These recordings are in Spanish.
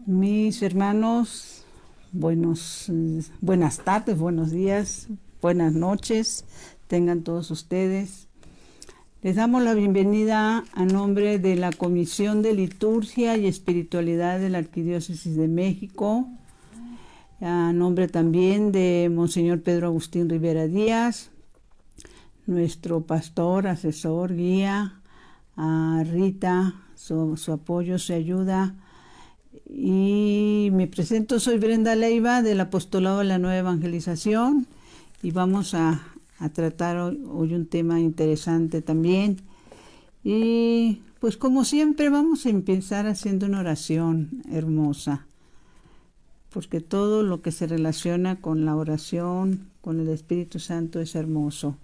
Mis hermanos, buenas tardes, buenos días, buenas noches, tengan todos ustedes. Les damos la bienvenida a nombre de la Comisión de Liturgia y Espiritualidad de la Arquidiócesis de México, a nombre también de Monseñor Pedro Agustín Rivera Díaz, nuestro pastor, asesor, guía, a Rita, su apoyo, su ayuda. Y me presento, soy Brenda Leiva del Apostolado de la Nueva Evangelización y vamos a tratar hoy un tema interesante también. Y pues como siempre vamos a empezar haciendo una oración hermosa, porque todo lo que se relaciona con la oración, con el Espíritu Santo es hermoso.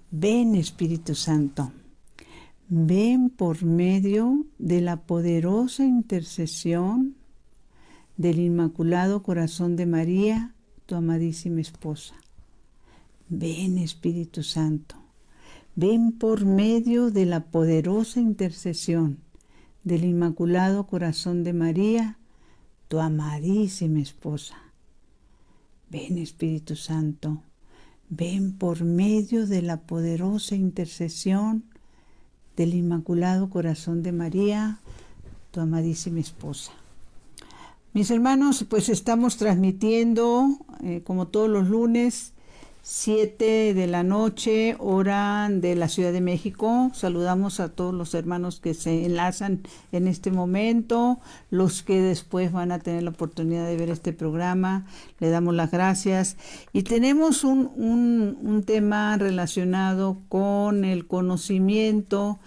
Ven, Espíritu Santo. Ven por medio de la poderosa intercesión del Inmaculado Corazón de María, tu amadísima esposa. Ven, Espíritu Santo. Ven por medio de la poderosa intercesión del Inmaculado Corazón de María, tu amadísima esposa. Ven, Espíritu Santo. Ven por medio de la poderosa intercesión del Inmaculado Corazón de María, tu amadísima esposa. Mis hermanos, pues estamos transmitiendo, como todos los lunes, 7 de la noche, hora de la Ciudad de México. Saludamos a todos los hermanos que se enlazan en este momento, los que después van a tener la oportunidad de ver este programa. Le damos las gracias. Y tenemos un tema relacionado con el conocimiento.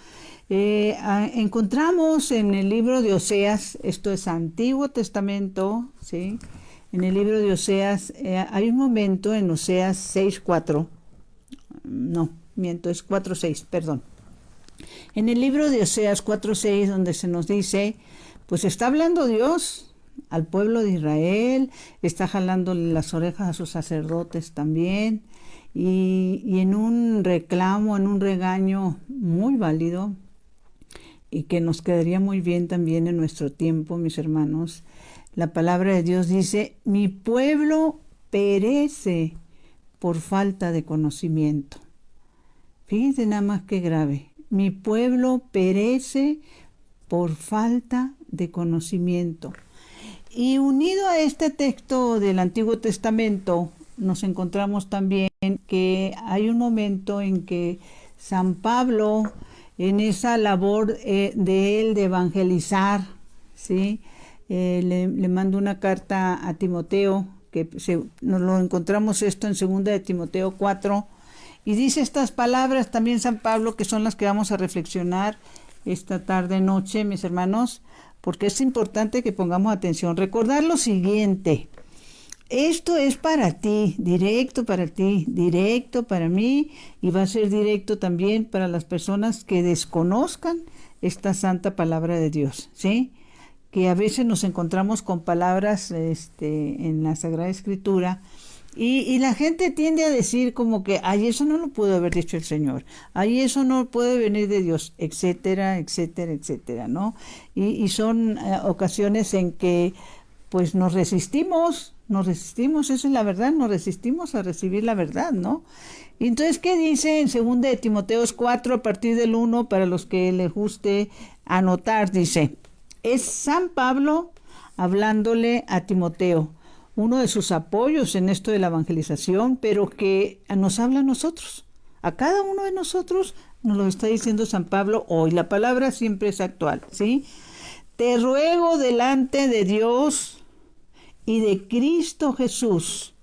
Encontramos en el libro de Oseas, esto es Antiguo Testamento, ¿sí? En el libro de Oseas hay un momento en Oseas 6:4, no, miento, es 4:6, perdón. En el libro de Oseas 4:6, donde se nos dice, pues está hablando Dios al pueblo de Israel, está jalándole las orejas a sus sacerdotes también, y en un reclamo, en un regaño muy válido, y que nos quedaría muy bien también en nuestro tiempo, mis hermanos. La palabra de Dios dice, mi pueblo perece por falta de conocimiento. Fíjense nada más que grave. Mi pueblo perece por falta de conocimiento. Y unido a este texto del Antiguo Testamento, nos encontramos también que hay un momento en que San Pablo, en esa labor de él de evangelizar, ¿sí? Le mando una carta a Timoteo, que nos lo encontramos esto en 2 de Timoteo 4, y dice estas palabras también San Pablo, que son las que vamos a reflexionar esta tarde-noche, mis hermanos, porque es importante que pongamos atención. Recordar lo siguiente: esto es para ti, directo para mí, y va a ser directo también para las personas que desconozcan esta santa palabra de Dios, ¿sí? Que a veces nos encontramos con palabras en la Sagrada Escritura y la gente tiende a decir como que, ay, eso no lo pudo haber dicho el Señor, ay, eso no puede venir de Dios, etcétera, etcétera, etcétera, ¿no? Y son ocasiones en que pues nos resistimos, esa es la verdad, nos resistimos a recibir la verdad, ¿no? Y entonces, ¿qué dice en 2 de Timoteo 4, a partir del 1, para los que les guste anotar? Dice, es San Pablo hablándole a Timoteo, uno de sus apoyos en esto de la evangelización, pero que nos habla a nosotros, a cada uno de nosotros nos lo está diciendo San Pablo hoy. La palabra siempre es actual, ¿sí? Te ruego delante de Dios y de Cristo Jesús,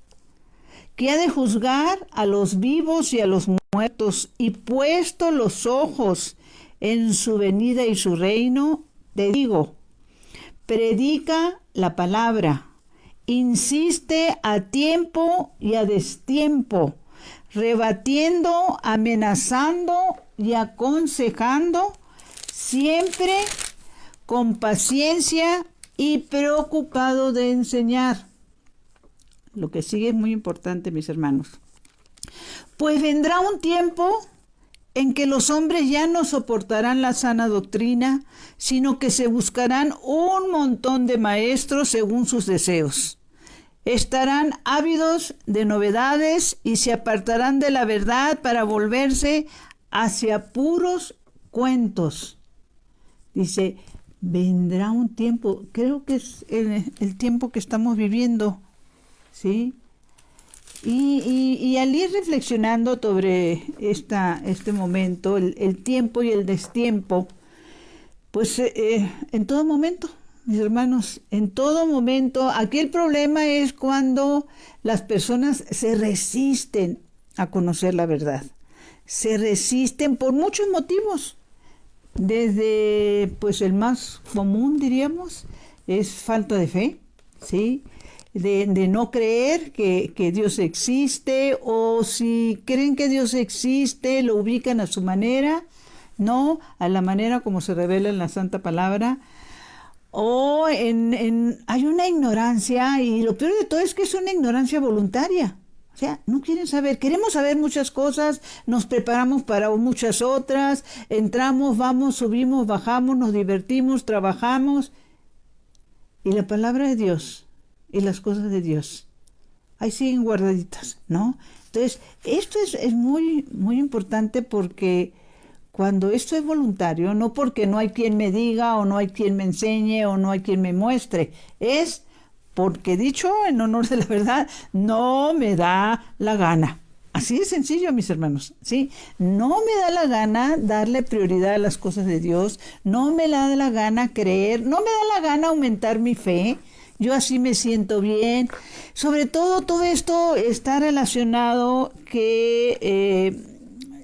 que ha de juzgar a los vivos y a los muertos, y puesto los ojos en su venida y su reino, te digo, predica la palabra, insiste a tiempo y a destiempo, rebatiendo, amenazando y aconsejando, siempre con paciencia y preocupado de enseñar. Lo que sigue es muy importante, mis hermanos. Pues vendrá un tiempo en que los hombres ya no soportarán la sana doctrina, sino que se buscarán un montón de maestros según sus deseos. Estarán ávidos de novedades y se apartarán de la verdad para volverse hacia puros cuentos. Dice, vendrá un tiempo, creo que es el tiempo que estamos viviendo, ¿sí? Y al ir reflexionando sobre este momento, el tiempo y el destiempo, pues en todo momento, mis hermanos, en todo momento, aquí el problema es cuando las personas se resisten a conocer la verdad. Se resisten por muchos motivos. Desde, pues el más común, diríamos, es falta de fe, ¿sí? De no creer que Dios existe, o si creen que Dios existe, lo ubican a su manera, no a la manera como se revela en la Santa Palabra, o hay una ignorancia, y lo peor de todo es que es una ignorancia voluntaria. O sea, no quieren saber, queremos saber muchas cosas, nos preparamos para muchas otras, entramos, vamos, subimos, bajamos, nos divertimos, trabajamos, y la palabra de Dios y las cosas de Dios ahí siguen guardaditas, ¿no? Entonces, esto es muy, muy importante, porque cuando esto es voluntario, no porque no hay quien me diga, o no hay quien me enseñe, o no hay quien me muestre, es porque, dicho en honor de la verdad, no me da la gana. Así de sencillo, mis hermanos, ¿sí? No me da la gana darle prioridad a las cosas de Dios, no me da la gana creer, no me da la gana aumentar mi fe. Yo así me siento bien. Sobre todo esto está relacionado que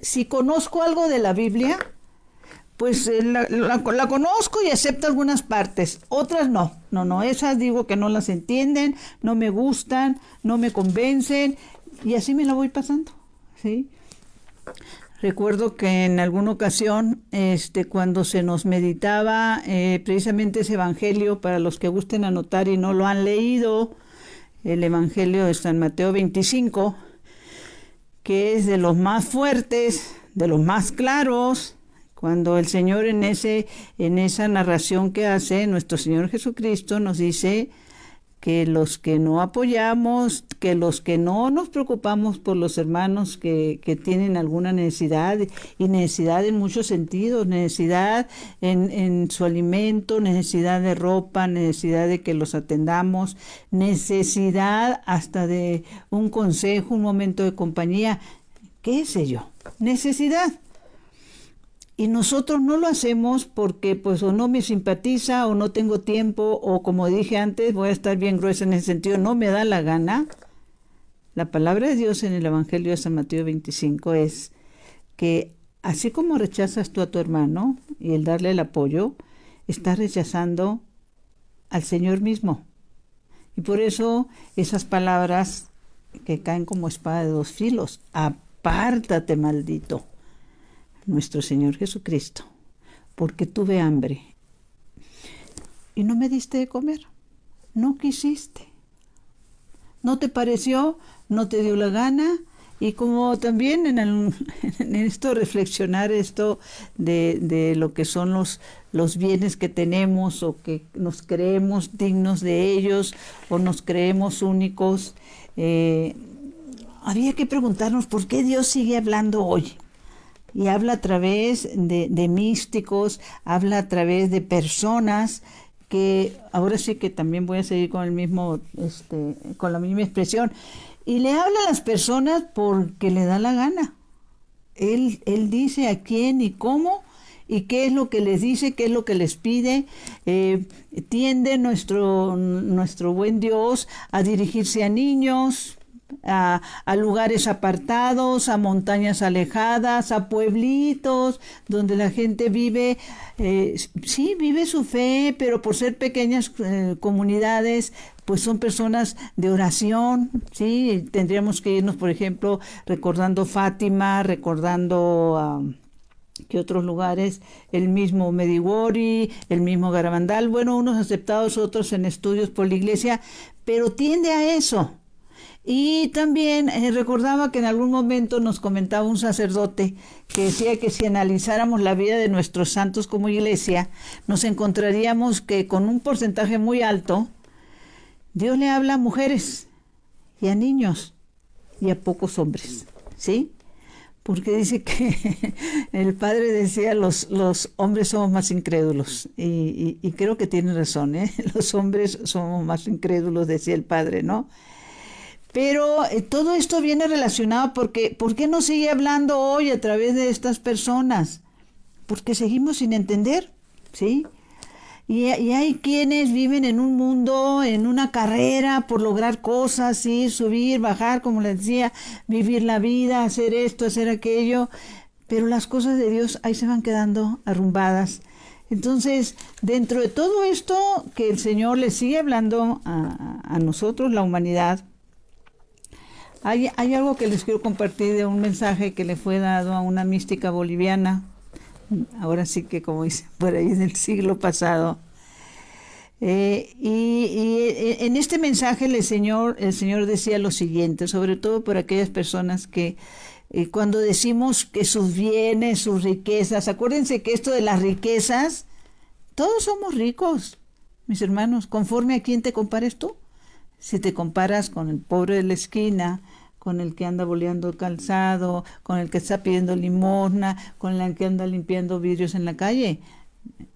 si conozco algo de la Biblia, pues la conozco y acepto algunas partes, otras no. No, esas digo que no las entienden, no me gustan, no me convencen, y así me la voy pasando, ¿sí? Recuerdo que en alguna ocasión, cuando se nos meditaba precisamente ese evangelio, para los que gusten anotar y no lo han leído, el evangelio de San Mateo 25, que es de los más fuertes, de los más claros, cuando el Señor en esa narración que hace, nuestro Señor Jesucristo nos dice que los que no apoyamos, que los que no nos preocupamos por los hermanos que tienen alguna necesidad, y necesidad en muchos sentidos, necesidad en su alimento, necesidad de ropa, necesidad de que los atendamos, necesidad hasta de un consejo, un momento de compañía, qué sé yo, necesidad. Y nosotros no lo hacemos porque pues o no me simpatiza, o no tengo tiempo, o como dije antes, voy a estar bien gruesa en ese sentido, no me da la gana. La palabra de Dios en el Evangelio de San Mateo 25 es que así como rechazas tú a tu hermano y el darle el apoyo, estás rechazando al Señor mismo. Y por eso esas palabras que caen como espada de dos filos, apártate, maldito, nuestro Señor Jesucristo, porque tuve hambre y no me diste de comer, no quisiste, no te pareció, no te dio la gana. Y como también en esto reflexionar esto de lo que son los bienes que tenemos, o que nos creemos dignos de ellos, o nos creemos únicos, había que preguntarnos por qué Dios sigue hablando hoy. Y habla a través de místicos, habla a través de personas que, ahora sí que también voy a seguir con el mismo, con la misma expresión, y le habla a las personas porque le da la gana. Él dice a quién y cómo, y qué es lo que les dice, qué es lo que les pide. Tiende nuestro buen Dios a dirigirse a niños, a lugares apartados, a montañas alejadas, a pueblitos donde la gente vive, sí, vive su fe, pero por ser pequeñas comunidades, pues son personas de oración, sí. Tendríamos que irnos, por ejemplo, recordando Fátima, recordando que otros lugares, el mismo Medjugorje, el mismo Garabandal, bueno, unos aceptados, otros en estudios por la iglesia, pero tiende a eso. Y también recordaba que en algún momento nos comentaba un sacerdote que decía que si analizáramos la vida de nuestros santos como iglesia, nos encontraríamos que con un porcentaje muy alto, Dios le habla a mujeres y a niños y a pocos hombres, ¿sí? Porque dice que el padre decía los hombres somos más incrédulos y creo que tiene razón, ¿eh? Los hombres somos más incrédulos, decía el padre, ¿no? Pero todo esto viene relacionado porque ¿por qué no sigue hablando hoy a través de estas personas? Porque seguimos sin entender, ¿sí? Y hay quienes viven en un mundo, en una carrera por lograr cosas, ¿sí? Subir, bajar, como les decía, vivir la vida, hacer esto, hacer aquello, pero las cosas de Dios ahí se van quedando arrumbadas. Entonces, dentro de todo esto que el Señor le sigue hablando a nosotros, la humanidad, hay algo que les quiero compartir de un mensaje que le fue dado a una mística boliviana, ahora sí que como dice por ahí del siglo pasado. En este mensaje el Señor decía lo siguiente, sobre todo por aquellas personas que cuando decimos que sus bienes, sus riquezas, acuérdense que esto de las riquezas, todos somos ricos, mis hermanos, conforme a quién te compares tú. Si te comparas con el pobre de la esquina, con el que anda boleando el calzado, con el que está pidiendo limosna, con el que anda limpiando vidrios en la calle,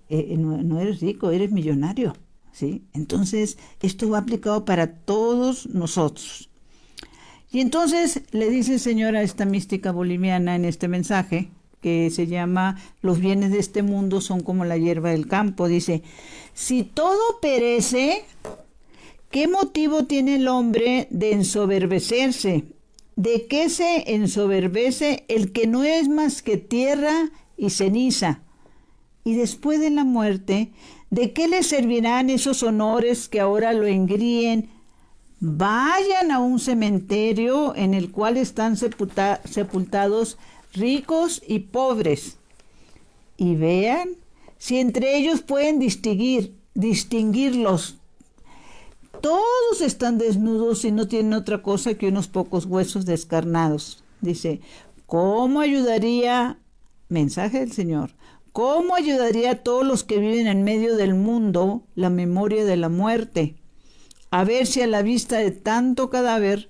no eres rico, eres millonario, ¿sí? Entonces, esto va aplicado para todos nosotros. Y entonces le dice el Señor a esta mística boliviana en este mensaje, que se llama Los bienes de este mundo son como la hierba del campo. Dice, si todo perece, ¿qué motivo tiene el hombre de ensoberbecerse? ¿De qué se ensoberbece el que no es más que tierra y ceniza? Y después de la muerte, ¿de qué le servirán esos honores que ahora lo engríen? Vayan a un cementerio en el cual están sepultados ricos y pobres, y vean si entre ellos pueden distinguirlos. Todos están desnudos y no tienen otra cosa que unos pocos huesos descarnados. Dice, ¿cómo ayudaría, mensaje del Señor, cómo ayudaría a todos los que viven en medio del mundo la memoria de la muerte? A ver si a la vista de tanto cadáver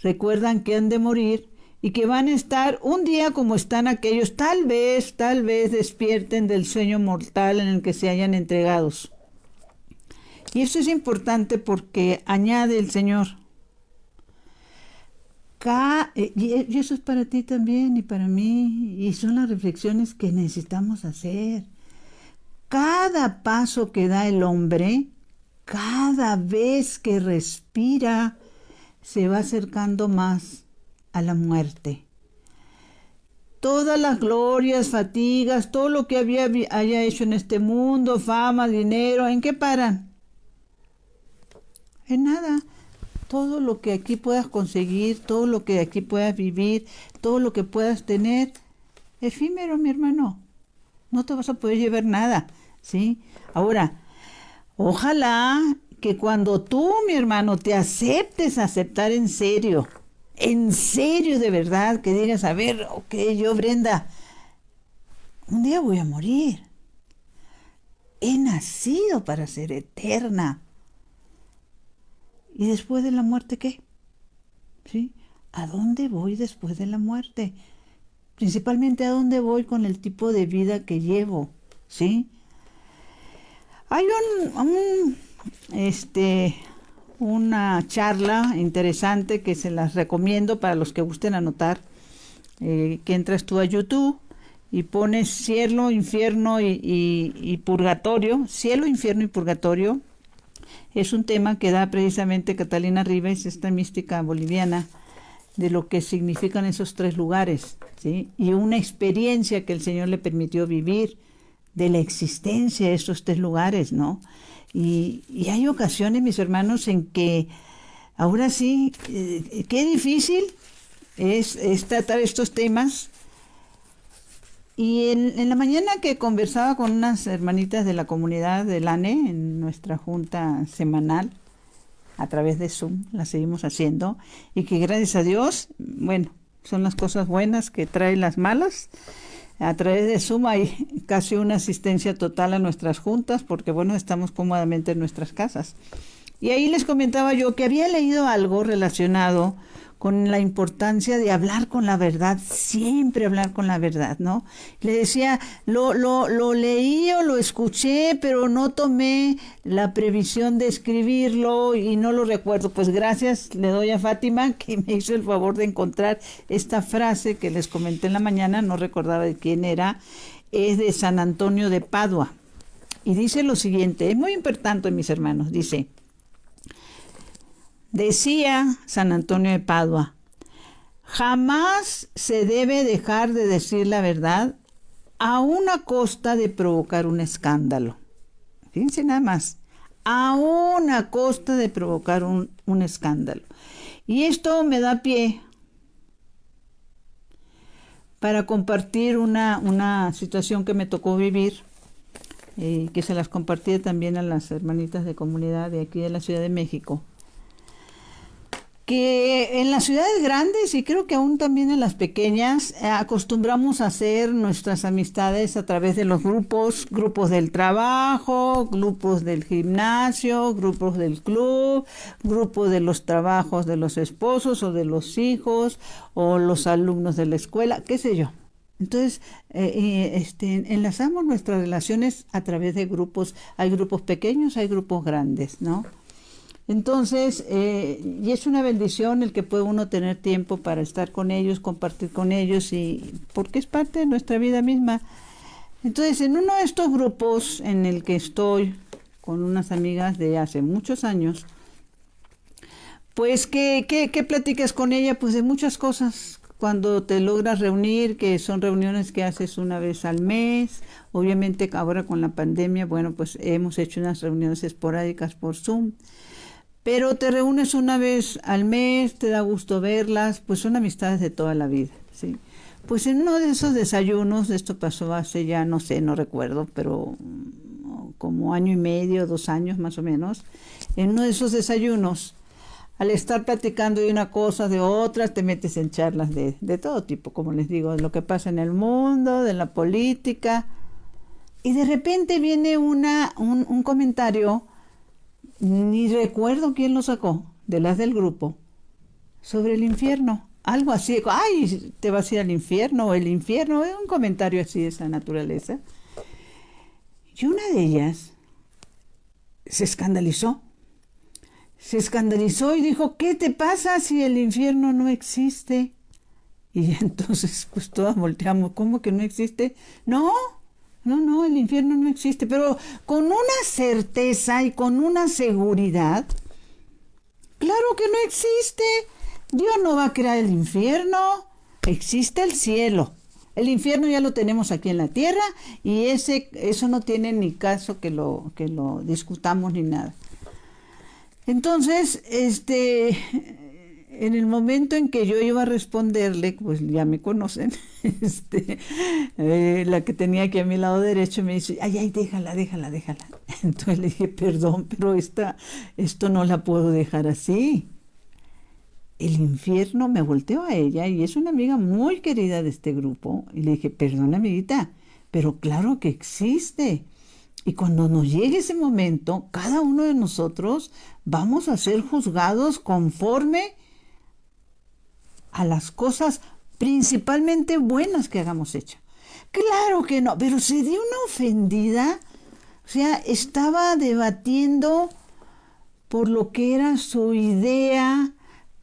recuerdan que han de morir y que van a estar un día como están aquellos, tal vez despierten del sueño mortal en el que se hayan entregados. Y eso es importante porque añade el Señor, y eso es para ti también y para mí, y son las reflexiones que necesitamos hacer. Cada paso que da el hombre, cada vez que respira, se va acercando más a la muerte. Todas las glorias, fatigas, todo lo que haya hecho en este mundo, fama, dinero, ¿en qué paran? En nada. Todo lo que aquí puedas conseguir, todo lo que aquí puedas vivir, todo lo que puedas tener, efímero, mi hermano. No te vas a poder llevar nada, ¿sí? Ahora, ojalá que cuando tú, mi hermano, te aceptar en serio de verdad, que digas, a ver, ok, yo, Brenda, un día voy a morir. He nacido para ser eterna. ¿Y después de la muerte qué? ¿Sí? ¿A dónde voy después de la muerte? Principalmente a dónde voy con el tipo de vida que llevo, ¿sí? Hay una charla interesante que se las recomiendo para los que gusten anotar, que entras tú a YouTube y pones cielo, infierno y purgatorio, cielo, infierno y purgatorio. Es un tema que da precisamente Catalina Ribes, esta mística boliviana, de lo que significan esos tres lugares, ¿sí? Y una experiencia que el Señor le permitió vivir de la existencia de estos tres lugares, ¿no? Y hay ocasiones, mis hermanos, en que ahora sí, qué difícil es tratar estos temas. Y en la mañana que conversaba con unas hermanitas de la comunidad del ANE, en nuestra junta semanal, a través de Zoom, la seguimos haciendo, y que gracias a Dios, bueno, son las cosas buenas que traen las malas. A través de Zoom hay casi una asistencia total a nuestras juntas, porque bueno, estamos cómodamente en nuestras casas. Y ahí les comentaba yo que había leído algo relacionado con la importancia de hablar con la verdad, siempre hablar con la verdad, ¿no? Le decía, lo leí o lo escuché, pero no tomé la previsión de escribirlo y no lo recuerdo. Pues gracias le doy a Fátima que me hizo el favor de encontrar esta frase que les comenté en la mañana, no recordaba de quién era, es de San Antonio de Padua. Y dice lo siguiente, es muy importante, mis hermanos, dice... Decía San Antonio de Padua, jamás se debe dejar de decir la verdad a una costa de provocar un escándalo. Fíjense nada más, a una costa de provocar un escándalo. Y esto me da pie para compartir una situación que me tocó vivir, que se las compartí también a las hermanitas de comunidad de aquí de la Ciudad de México. Que en las ciudades grandes y creo que aún también en las pequeñas acostumbramos a hacer nuestras amistades a través de los grupos del trabajo, grupos del gimnasio, grupos del club, grupos de los trabajos de los esposos o de los hijos o los alumnos de la escuela, qué sé yo. Entonces, enlazamos nuestras relaciones a través de grupos. Hay grupos pequeños, hay grupos grandes, ¿no? Entonces, y es una bendición el que puede uno tener tiempo para estar con ellos, compartir con ellos, y porque es parte de nuestra vida misma. Entonces, en uno de estos grupos en el que estoy con unas amigas de hace muchos años, pues, ¿qué platicas con ella? Pues de muchas cosas. Cuando te logras reunir, que son reuniones que haces una vez al mes, obviamente ahora con la pandemia, bueno, pues hemos hecho unas reuniones esporádicas por Zoom. Pero te reúnes una vez al mes, te da gusto verlas, pues son amistades de toda la vida, ¿sí? Pues en uno de esos desayunos, esto pasó hace ya, no sé, no recuerdo, pero como año y medio, 2 años más o menos, en uno de esos desayunos, al estar platicando de una cosa, de otra, te metes en charlas de todo tipo, como les digo, de lo que pasa en el mundo, de la política, y de repente viene un comentario, ni recuerdo quién lo sacó, de las del grupo, sobre el infierno. Algo así, ay, te vas a ir al infierno, o el infierno, es un comentario así de esa naturaleza. Y una de ellas se escandalizó. Se escandalizó y dijo, ¿qué te pasa si el infierno no existe? Y entonces, pues todas volteamos, ¿cómo que no existe? No, el infierno no existe, pero con una certeza y con una seguridad, claro que no existe. Dios no va a crear el infierno, existe el cielo. El infierno ya lo tenemos aquí en la tierra y eso no tiene ni caso que lo discutamos ni nada. Entonces, en el momento en que yo iba a responderle, pues ya me conocen, la que tenía aquí a mi lado derecho me dice, ay, déjala. Entonces le dije, perdón, pero esto no la puedo dejar así. El infierno, me volteó a ella y es una amiga muy querida de este grupo, y le dije, perdón, amiguita, pero claro que existe. Y cuando nos llegue ese momento, cada uno de nosotros vamos a ser juzgados conforme a las cosas principalmente buenas que hagamos hecho. Claro que no, pero se dio una ofendida, o sea, estaba debatiendo por lo que era su idea,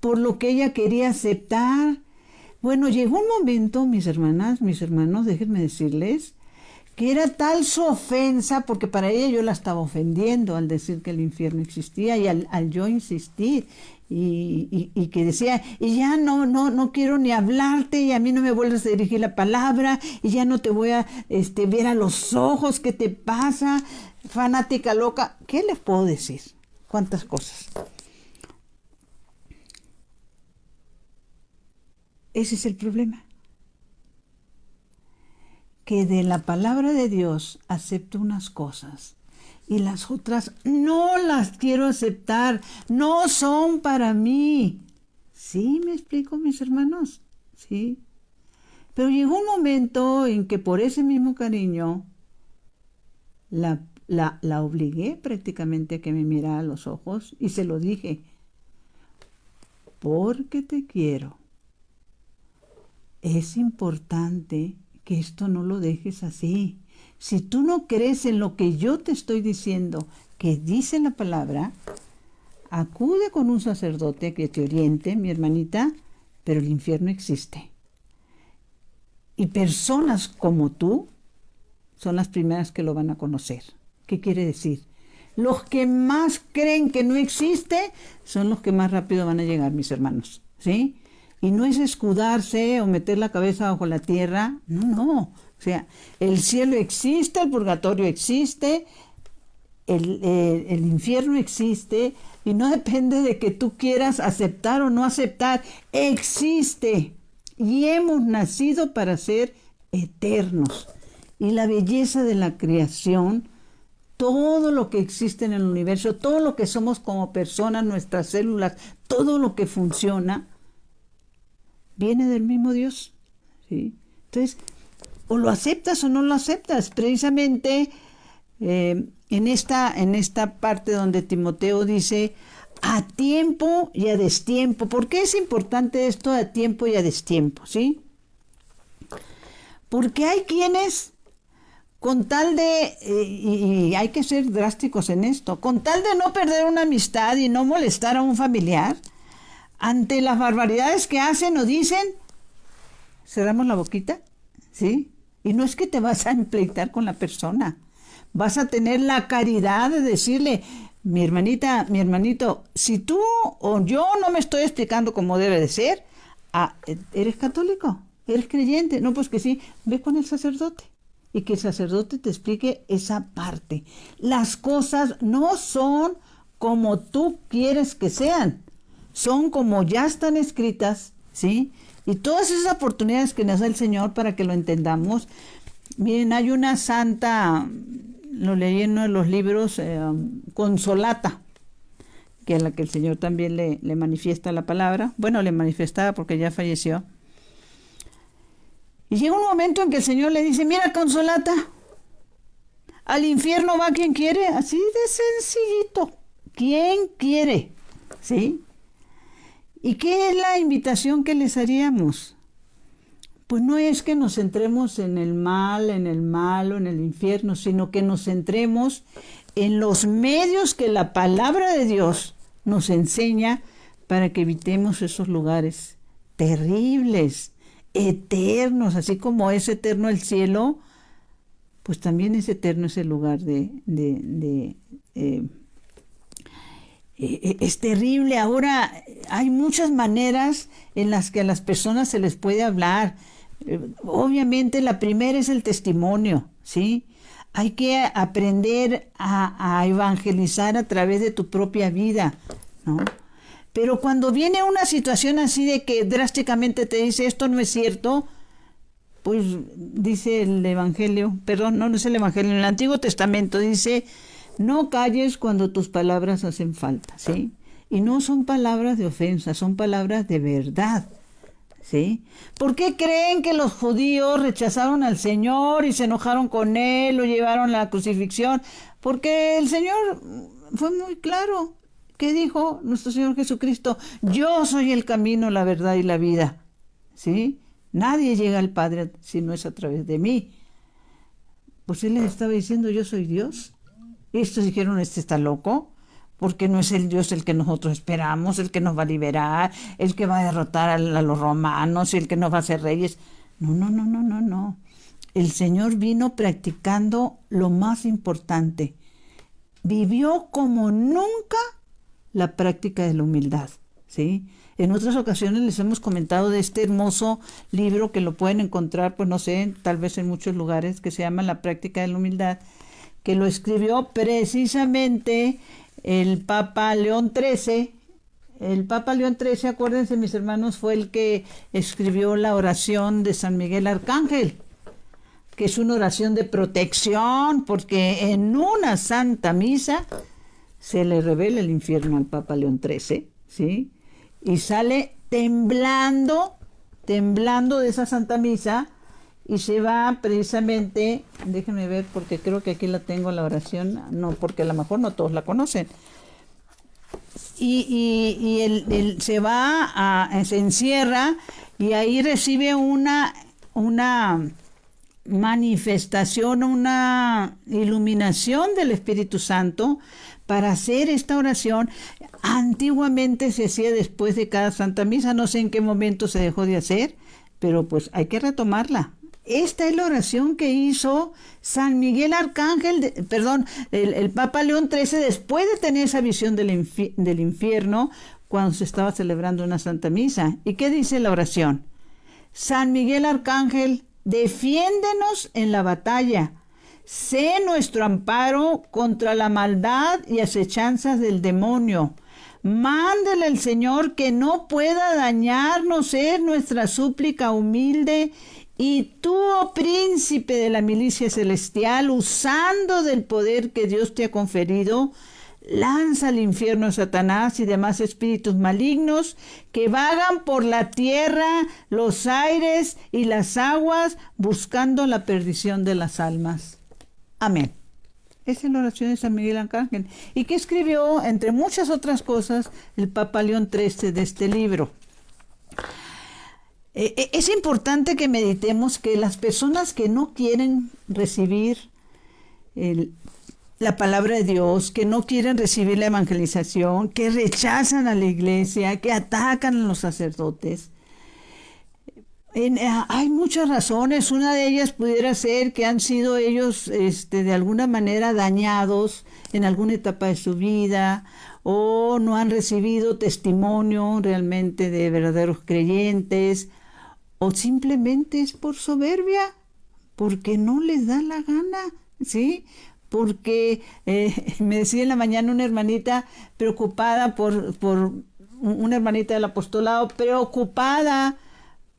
por lo que ella quería aceptar. Bueno, llegó un momento, mis hermanas, mis hermanos, déjenme decirles, que era tal su ofensa, porque para ella yo la estaba ofendiendo al decir que el infierno existía y al yo insistir y que decía, y ya no quiero ni hablarte y a mí no me vuelves a dirigir la palabra y ya no te voy a ver a los ojos, ¿qué te pasa? Fanática loca, ¿qué les puedo decir? ¿Cuántas cosas? Ese es el problema. Que de la palabra de Dios acepto unas cosas y las otras no las quiero aceptar, no son para mí. ¿Sí me explico, mis hermanos? Sí. Pero llegó un momento en que por ese mismo cariño la obligué prácticamente a que me mirara a los ojos y se lo dije, porque te quiero. Es importante que esto no lo dejes así. Si tú no crees en lo que yo te estoy diciendo, que dice la palabra, acude con un sacerdote que te oriente, mi hermanita, pero el infierno existe. Y personas como tú son las primeras que lo van a conocer. ¿Qué quiere decir? Los que más creen que no existe son los que más rápido van a llegar, mis hermanos, ¿sí? Y no es escudarse o meter la cabeza bajo la tierra, no. O sea, el cielo existe, el purgatorio existe, el infierno existe, y no depende de que tú quieras aceptar o no aceptar, existe. Y hemos nacido para ser eternos. Y la belleza de la creación, todo lo que existe en el universo, todo lo que somos como personas, nuestras células, todo lo que funciona, viene del mismo Dios, ¿sí? Entonces, o lo aceptas o no lo aceptas. Precisamente en esta parte donde Timoteo dice a tiempo y a destiempo. ¿Por qué es importante esto a tiempo y a destiempo? ¿Sí? Porque hay quienes, con tal de, y hay que ser drásticos en esto, con tal de no perder una amistad y no molestar a un familiar, ante las barbaridades que hacen o dicen, cerramos la boquita, ¿sí? Y no es que te vas a empleitar con la persona, vas a tener la caridad de decirle, mi hermanita, mi hermanito, si tú o yo no me estoy explicando como debe de ser, ¿eres católico? ¿Eres creyente? No, pues que sí, ve con el sacerdote y que el sacerdote te explique esa parte. Las cosas no son como tú quieres que sean, son como ya están escritas, ¿sí? Y todas esas oportunidades que nos da el Señor para que lo entendamos. Miren, hay una santa, lo leí en uno de los libros, Consolata, que es la que el Señor también le manifiesta la palabra. Bueno, le manifestaba porque ya falleció. Y llega un momento en que el Señor le dice, mira, Consolata, al infierno va quien quiere, así de sencillito. ¿Quién quiere? ¿Sí? ¿Y qué es la invitación que les haríamos? Pues no es que nos centremos en el mal, en el malo, en el infierno, sino que nos centremos en los medios que la palabra de Dios nos enseña para que evitemos esos lugares terribles, eternos, así como es eterno el cielo, pues también es eterno ese lugar es terrible. Ahora hay muchas maneras en las que a las personas se les puede hablar. Obviamente la primera es el testimonio, ¿sí? Hay que aprender a evangelizar a través de tu propia vida, ¿no? Pero cuando viene una situación así de que drásticamente te dice esto no es cierto, pues dice el Evangelio, perdón, no es el Evangelio, en el Antiguo Testamento dice, no calles cuando tus palabras hacen falta, ¿sí? Y no son palabras de ofensa, son palabras de verdad, ¿sí? ¿Por qué creen que los judíos rechazaron al Señor y se enojaron con Él, lo llevaron a la crucifixión? Porque el Señor fue muy claro. ¿Qué dijo nuestro Señor Jesucristo? Yo soy el camino, la verdad y la vida, ¿sí? Nadie llega al Padre si no es a través de mí. Pues Él les estaba diciendo, yo soy Dios. Y estos dijeron, este está loco, porque no es el Dios el que nosotros esperamos, el que nos va a liberar, el que va a derrotar a los romanos, el que nos va a hacer reyes. No. El Señor vino practicando lo más importante. Vivió como nunca la práctica de la humildad, ¿sí? En otras ocasiones les hemos comentado de este hermoso libro que lo pueden encontrar, pues no sé, tal vez en muchos lugares, que se llama La práctica de la humildad, que lo escribió precisamente el Papa León XIII. El Papa León XIII, acuérdense mis hermanos, fue el que escribió la oración de San Miguel Arcángel. que es una oración de protección, porque en una Santa Misa se le revela el infierno al Papa León XIII, ¿sí? Y sale temblando de esa Santa Misa y se va precisamente, déjenme ver porque creo que aquí la tengo la oración, no, porque a lo mejor no todos la conocen. Y él se va, se encierra y ahí recibe una manifestación, una iluminación del Espíritu Santo para hacer esta oración. Antiguamente se hacía después de cada Santa Misa, no sé en qué momento se dejó de hacer, pero pues hay que retomarla. Esta es la oración que hizo San Miguel Arcángel, el Papa León XIII, después de tener esa visión del infierno, cuando se estaba celebrando una Santa Misa. ¿Y qué dice la oración? San Miguel Arcángel, defiéndenos en la batalla. Sé nuestro amparo contra la maldad y acechanzas del demonio. Mándele al Señor que no pueda dañarnos, es nuestra súplica humilde. Y tú, oh príncipe de la milicia celestial, usando del poder que Dios te ha conferido, lanza al infierno a Satanás y demás espíritus malignos que vagan por la tierra, los aires y las aguas buscando la perdición de las almas. Amén. Esa es la oración de San Miguel Arcángel y que escribió, entre muchas otras cosas, el Papa León XIII de este libro. Es importante que meditemos que las personas que no quieren recibir la palabra de Dios, que no quieren recibir la evangelización, que rechazan a la iglesia, que atacan a los sacerdotes, hay muchas razones. Una de ellas pudiera ser que han sido ellos de alguna manera dañados en alguna etapa de su vida, o no han recibido testimonio realmente de verdaderos creyentes, o simplemente es por soberbia, porque no les da la gana, ¿sí? Porque me decía en la mañana una hermanita preocupada por una hermanita del apostolado, preocupada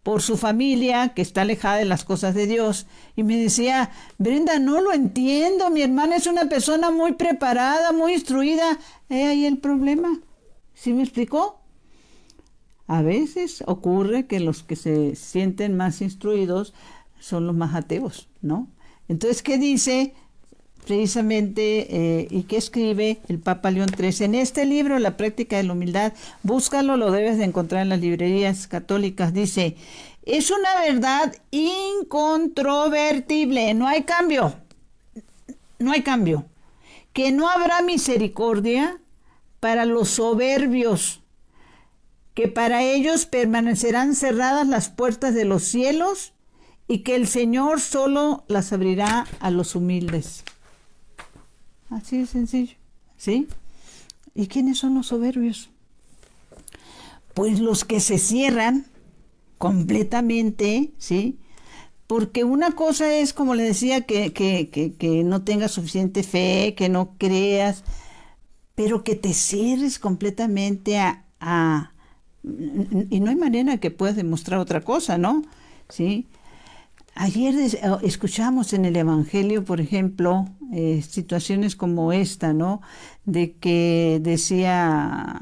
por su familia que está alejada de las cosas de Dios, y me decía: Brenda, no lo entiendo, mi hermana es una persona muy preparada, muy instruida. Ahí el problema. ¿Sí me explicó? A veces ocurre que los que se sienten más instruidos son los más ateos, ¿no? Entonces, ¿qué dice precisamente y qué escribe el Papa León XIII? En este libro, La práctica de la humildad, búscalo, lo debes de encontrar en las librerías católicas. Dice: es una verdad incontrovertible, no hay cambio, que no habrá misericordia para los soberbios, que para ellos permanecerán cerradas las puertas de los cielos y que el Señor solo las abrirá a los humildes. Así de sencillo, ¿sí? ¿Y quiénes son los soberbios? Pues los que se cierran completamente, ¿sí? Porque una cosa es, como le decía, que no tengas suficiente fe, que no creas, pero que te cierres completamente y no hay manera que puedas demostrar otra cosa, ¿no? ¿Sí? Ayer escuchamos en el Evangelio, por ejemplo, situaciones como esta, ¿no? De que decía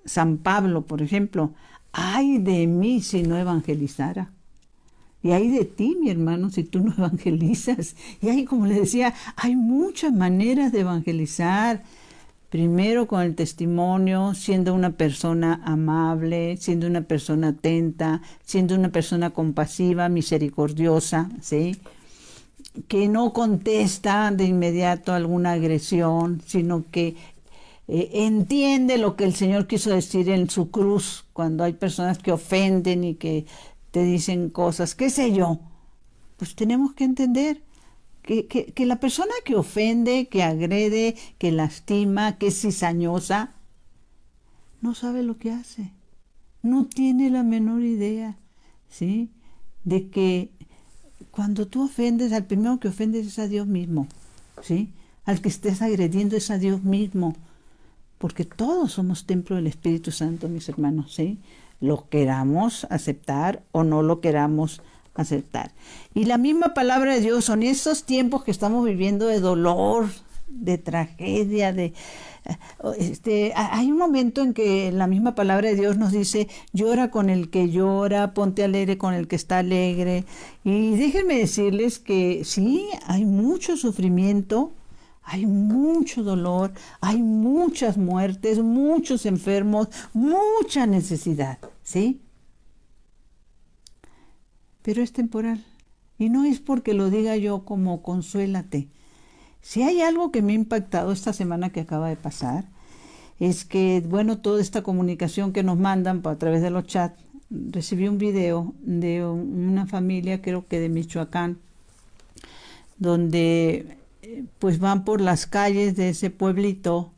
San Pablo, por ejemplo: ay de mí si no evangelizara. Y hay de ti, mi hermano, si tú no evangelizas. Y ahí, como le decía, hay muchas maneras de evangelizar. Primero con el testimonio, siendo una persona amable, siendo una persona atenta, siendo una persona compasiva, misericordiosa, ¿sí? Que no contesta de inmediato alguna agresión, sino que entiende lo que el Señor quiso decir en su cruz, cuando hay personas que ofenden y que te dicen cosas, qué sé yo. Pues tenemos que entender que la persona que ofende, que agrede, que lastima, que es cizañosa, no sabe lo que hace, no tiene la menor idea, ¿sí? De que cuando tú ofendes, al primero que ofendes es a Dios mismo, ¿sí? Al que estés agrediendo es a Dios mismo, porque todos somos templo del Espíritu Santo, mis hermanos, ¿sí? Lo queramos aceptar o no lo queramos aceptar. Y la misma palabra de Dios, son estos tiempos que estamos viviendo de dolor, de tragedia, hay un momento en que la misma palabra de Dios nos dice: llora con el que llora, ponte alegre con el que está alegre. Y déjenme decirles que sí, hay mucho sufrimiento, hay mucho dolor, hay muchas muertes, muchos enfermos, mucha necesidad, ¿sí? Pero es temporal. Y no es porque lo diga yo como consuélate. Si hay algo que me ha impactado esta semana que acaba de pasar, es que, bueno, toda esta comunicación que nos mandan a través de los chats, recibí un video de una familia, creo que de Michoacán, donde pues van por las calles de ese pueblito,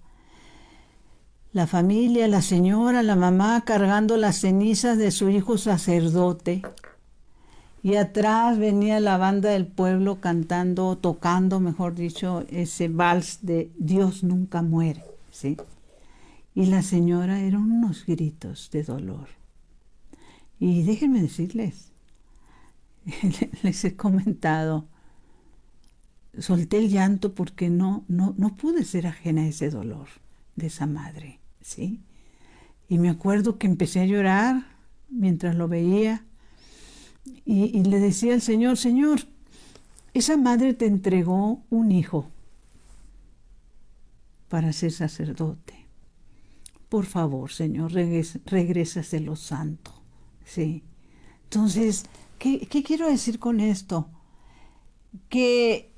la familia, la señora, la mamá cargando las cenizas de su hijo sacerdote. Y atrás venía la banda del pueblo cantando, tocando, mejor dicho, ese vals de Dios nunca muere, ¿sí? Y la señora eran unos gritos de dolor. Y déjenme decirles, les he comentado, solté el llanto porque no pude ser ajena a ese dolor de esa madre, ¿sí? Y me acuerdo que empecé a llorar mientras lo veía. Y le decía al Señor: Señor, esa madre te entregó un hijo para ser sacerdote. Por favor, Señor, regrésaselo santo. Sí. Entonces, ¿qué quiero decir con esto? Que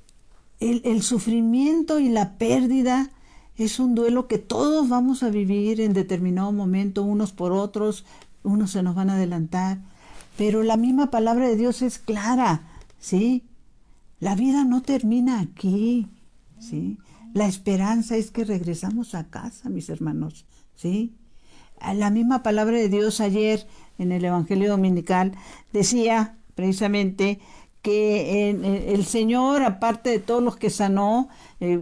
el sufrimiento y la pérdida es un duelo que todos vamos a vivir en determinado momento, unos por otros, unos se nos van a adelantar. Pero la misma palabra de Dios es clara, ¿sí? La vida no termina aquí, ¿sí? La esperanza es que regresamos a casa, mis hermanos, ¿sí? La misma palabra de Dios ayer en el Evangelio Dominical decía precisamente que el Señor, aparte de todos los que sanó,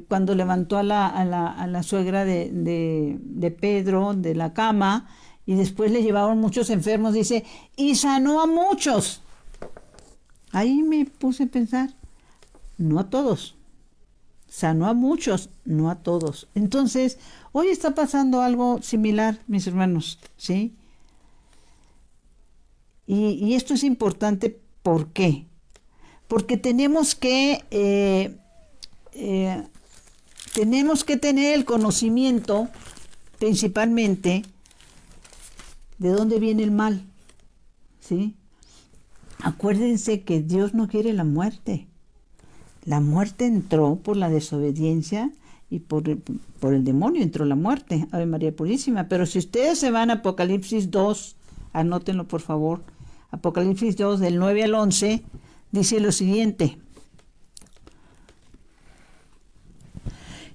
cuando levantó a la suegra de Pedro de la cama, y después le llevaron muchos enfermos, dice, y sanó a muchos. Ahí me puse a pensar, no a todos, sanó a muchos, no a todos. Entonces, hoy está pasando algo similar, mis hermanos, ¿sí? Y esto es importante, ¿por qué? Porque tenemos que tener el conocimiento, principalmente, de dónde viene el mal, ¿sí? Acuérdense que Dios no quiere la muerte. La muerte entró por la desobediencia y por el demonio entró la muerte, Ave María Purísima. Pero si ustedes se van a Apocalipsis 2, anótenlo por favor, Apocalipsis 2 del 9 al 11, dice lo siguiente: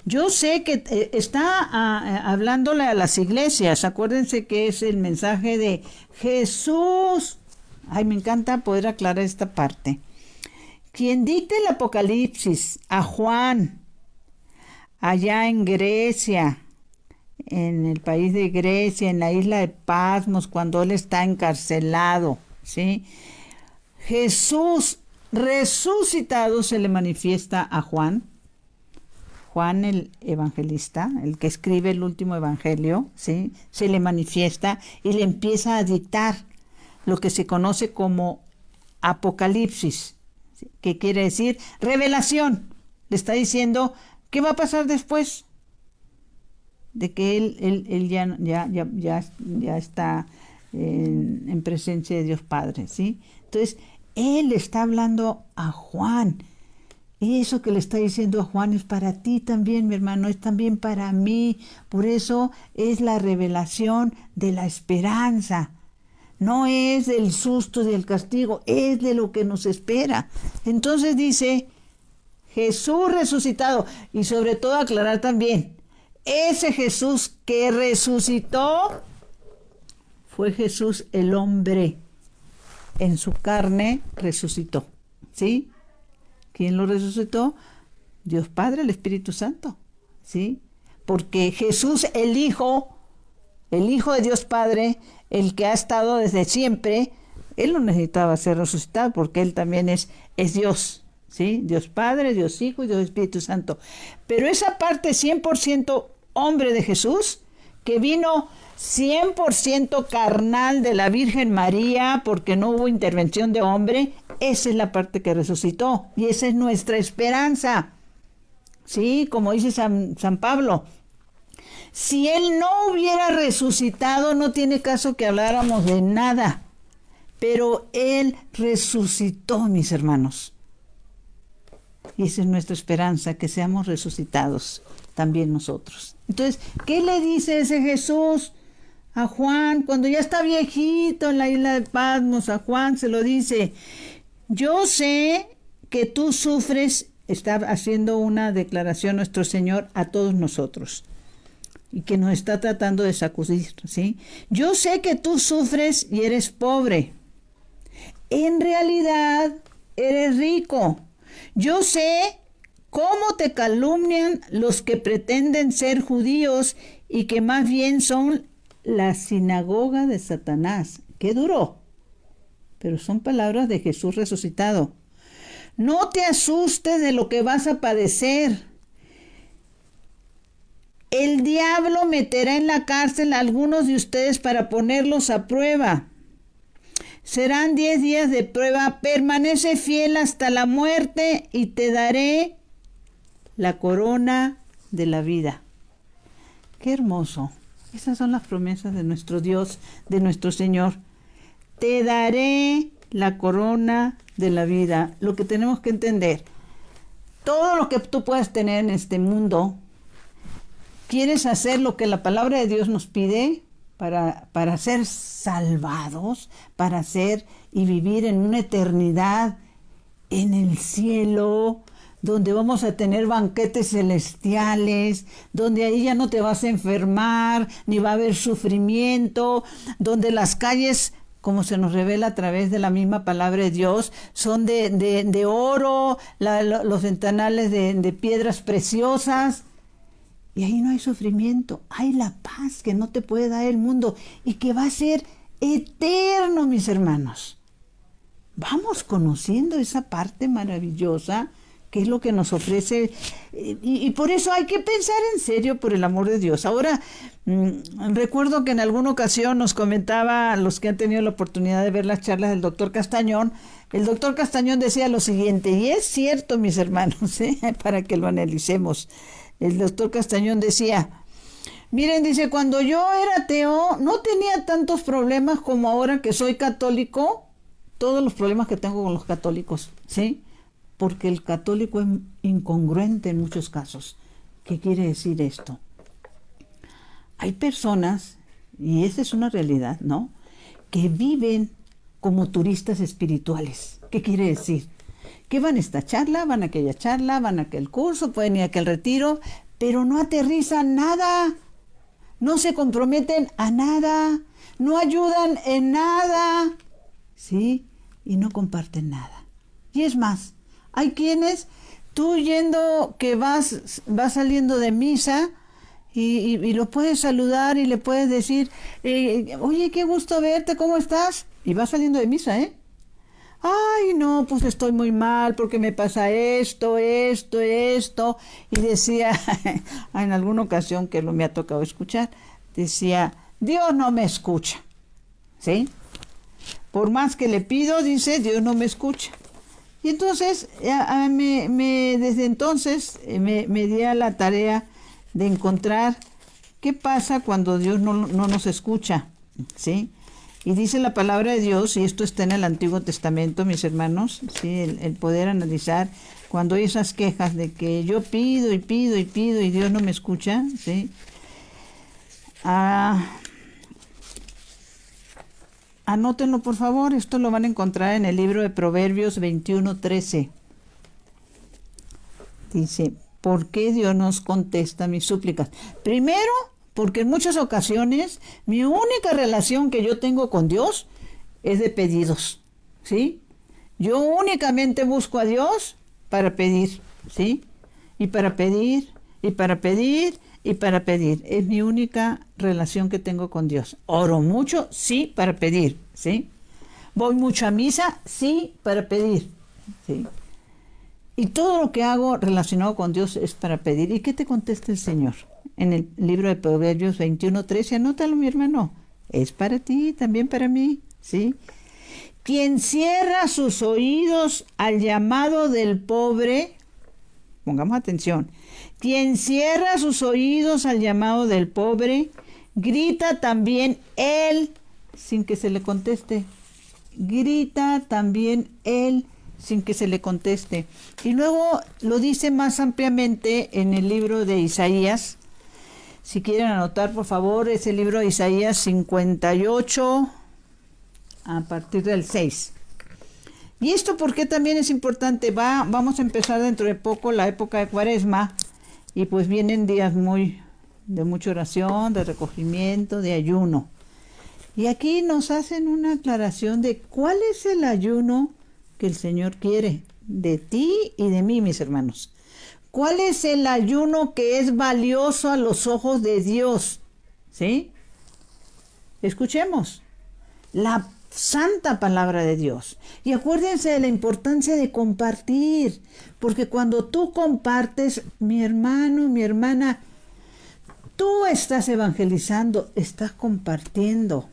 yo sé que está hablándole a las iglesias. Acuérdense que es el mensaje de Jesús. Ay, me encanta poder aclarar esta parte. Quien dicta el Apocalipsis a Juan, allá en Grecia, en el país de Grecia, en la isla de Patmos, cuando él está encarcelado, ¿sí? Jesús resucitado se le manifiesta a Juan. Juan el evangelista, el que escribe el último evangelio, ¿sí? Se le manifiesta y le empieza a dictar lo que se conoce como Apocalipsis, ¿sí? Que quiere decir revelación. Le está diciendo qué va a pasar después de que él ya está en presencia de Dios Padre, ¿sí? Entonces, él está hablando a Juan. Y eso que le está diciendo a Juan es para ti también, mi hermano, es también para mí. Por eso es la revelación de la esperanza. No es del susto y del castigo, es de lo que nos espera. Entonces dice, Jesús resucitado. Y sobre todo aclarar también, ese Jesús que resucitó fue Jesús el hombre. En su carne resucitó, ¿sí? ¿Quién lo resucitó? Dios Padre, el Espíritu Santo, ¿sí? Porque Jesús, el Hijo de Dios Padre, el que ha estado desde siempre, Él no necesitaba ser resucitado porque Él también es Dios, ¿sí? Dios Padre, Dios Hijo y Dios Espíritu Santo. Pero esa parte 100% hombre de Jesús, que vino 100% carnal de la Virgen María, porque no hubo intervención de hombre, esa es la parte que resucitó. Y esa es nuestra esperanza. Sí, como dice San Pablo. Si Él no hubiera resucitado, no tiene caso que habláramos de nada. Pero Él resucitó, mis hermanos. Y esa es nuestra esperanza, que seamos resucitados también nosotros. Entonces, ¿qué le dice ese Jesús a Juan cuando ya está viejito en la isla de Patmos? A Juan se lo dice: yo sé que tú sufres. Está haciendo una declaración nuestro Señor a todos nosotros y que nos está tratando de sacudir, ¿sí? Yo sé que tú sufres y eres pobre. En realidad eres rico. Yo sé cómo te calumnian los que pretenden ser judíos y que más bien son la sinagoga de Satanás. Qué duro, pero son palabras de Jesús resucitado. No te asustes de lo que vas a padecer. El diablo meterá en la cárcel a algunos de ustedes para ponerlos a prueba. Serán 10 días de prueba. Permanece fiel hasta la muerte y te daré la corona de la vida. Qué hermoso. Esas son las promesas de nuestro Dios, de nuestro Señor. Te daré la corona de la vida. Lo que tenemos que entender, todo lo que tú puedas tener en este mundo, ¿quieres hacer lo que la palabra de Dios nos pide para ser salvados, para ser y vivir en una eternidad en el cielo, donde vamos a tener banquetes celestiales, donde ahí ya no te vas a enfermar, ni va a haber sufrimiento, donde las calles, como se nos revela a través de la misma palabra de Dios, son de oro, los ventanales de piedras preciosas, y ahí no hay sufrimiento, hay la paz que no te puede dar el mundo y que va a ser eterno, mis hermanos. Vamos conociendo esa parte maravillosa que es lo que nos ofrece, y por eso hay que pensar en serio, por el amor de Dios. Ahora, recuerdo que en alguna ocasión nos comentaba, los que han tenido la oportunidad de ver las charlas del doctor Castañón, el doctor Castañón decía lo siguiente, y es cierto, mis hermanos, para que lo analicemos. El doctor Castañón decía: miren, dice, cuando yo era ateo no tenía tantos problemas como ahora que soy católico, todos los problemas que tengo con los católicos, ¿sí? Porque el católico es incongruente en muchos casos. ¿Qué quiere decir esto? Hay personas, y esa es una realidad, ¿no?, que viven como turistas espirituales. ¿Qué quiere decir? Que van a esta charla, van a aquella charla, van a aquel curso, pueden ir a aquel retiro, pero no aterrizan nada, no se comprometen a nada, no ayudan en nada, ¿sí? Y no comparten nada. Y es más, hay quienes, tú yendo, que vas saliendo de misa y lo puedes saludar y le puedes decir, oye, qué gusto verte, ¿cómo estás? Y vas saliendo de misa, ¿eh? Ay, no, pues estoy muy mal porque me pasa esto. Y decía, en alguna ocasión que me ha tocado escuchar, decía, Dios no me escucha, ¿sí? Por más que le pido, dice, Dios no me escucha. Y entonces, desde entonces, me di a la tarea de encontrar qué pasa cuando Dios no nos escucha, ¿sí? Y dice la palabra de Dios, y esto está en el Antiguo Testamento, mis hermanos, ¿sí? El poder analizar cuando hay esas quejas de que yo pido y Dios no me escucha, ¿sí? Anótenlo, por favor, esto lo van a encontrar en el libro de Proverbios 21:13. Dice, ¿por qué Dios nos contesta mis súplicas? Primero, porque en muchas ocasiones mi única relación que yo tengo con Dios es de pedidos, ¿sí? Yo únicamente busco a Dios para pedir, ¿sí? Y para pedir, y para pedir, y para pedir. Es mi única relación que tengo con Dios. Oro mucho, sí, para pedir, ¿sí? Voy mucho a misa, sí, para pedir, ¿sí? Y todo lo que hago relacionado con Dios es para pedir. ¿Y qué te contesta el Señor? En el libro de Proverbios 21:13, anótalo, mi hermano. Es para ti, también para mí, ¿sí? Quien cierra sus oídos al llamado del pobre, pongamos atención, quien cierra sus oídos al llamado del pobre, grita también él sin que se le conteste. Grita también él sin que se le conteste. Y luego lo dice más ampliamente en el libro de Isaías. Si quieren anotar, por favor, es el libro de Isaías 58, a partir del 6. Y esto porque también es importante. Vamos a empezar dentro de poco la época de Cuaresma, y pues vienen días de mucha oración, de recogimiento, de ayuno. Y aquí nos hacen una aclaración de cuál es el ayuno que el Señor quiere de ti y de mí, mis hermanos. ¿Cuál es el ayuno que es valioso a los ojos de Dios? ¿Sí? Escuchemos la santa palabra de Dios. Y acuérdense de la importancia de compartir, porque cuando tú compartes, mi hermano, mi hermana, tú estás evangelizando, estás compartiendo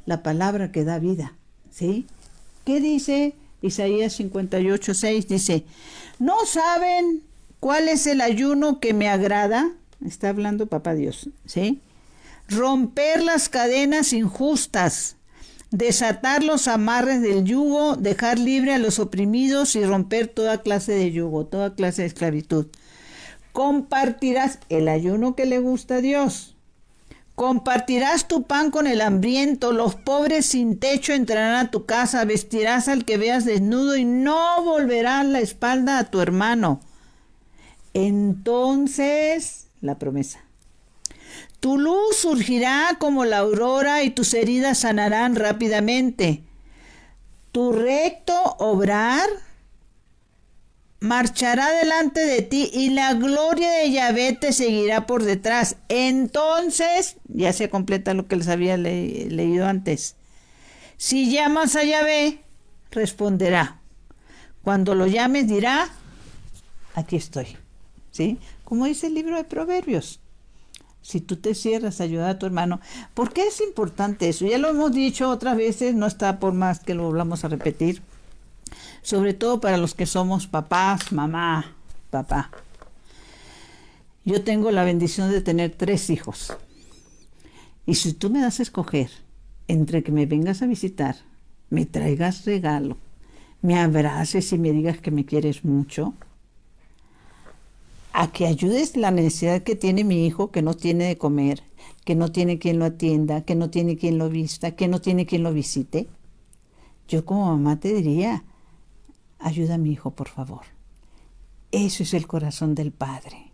la palabra que da vida, ¿sí? ¿Qué dice Isaías 58:6? Dice, ¿no saben cuál es el ayuno que me agrada? Está hablando Papá Dios, ¿sí? Romper las cadenas injustas, desatar los amarres del yugo, dejar libre a los oprimidos y romper toda clase de yugo, toda clase de esclavitud. Compartirás el ayuno que le gusta a Dios. Compartirás tu pan con el hambriento, los pobres sin techo entrarán a tu casa, vestirás al que veas desnudo y no volverás la espalda a tu hermano. Entonces, la promesa. Tu luz surgirá como la aurora y tus heridas sanarán rápidamente. Tu recto obrar marchará delante de ti y la gloria de Yahvé te seguirá por detrás. Entonces, ya se completa lo que les había leído antes. Si llamas a Yahvé, responderá. Cuando lo llames dirá, aquí estoy. ¿Sí? Como dice el libro de Proverbios. Si tú te cierras a ayudar a tu hermano, ¿por qué es importante eso? Ya lo hemos dicho otras veces, no está por más que lo volvamos a repetir. Sobre todo para los que somos papás, mamá, papá. Yo tengo la bendición de tener 3 hijos. Y si tú me das a escoger entre que me vengas a visitar, me traigas regalo, me abraces y me digas que me quieres mucho, a que ayudes la necesidad que tiene mi hijo, que no tiene de comer, que no tiene quien lo atienda, que no tiene quien lo vista, que no tiene quien lo visite, yo como mamá te diría, ayuda a mi hijo, por favor. Eso es el corazón del Padre.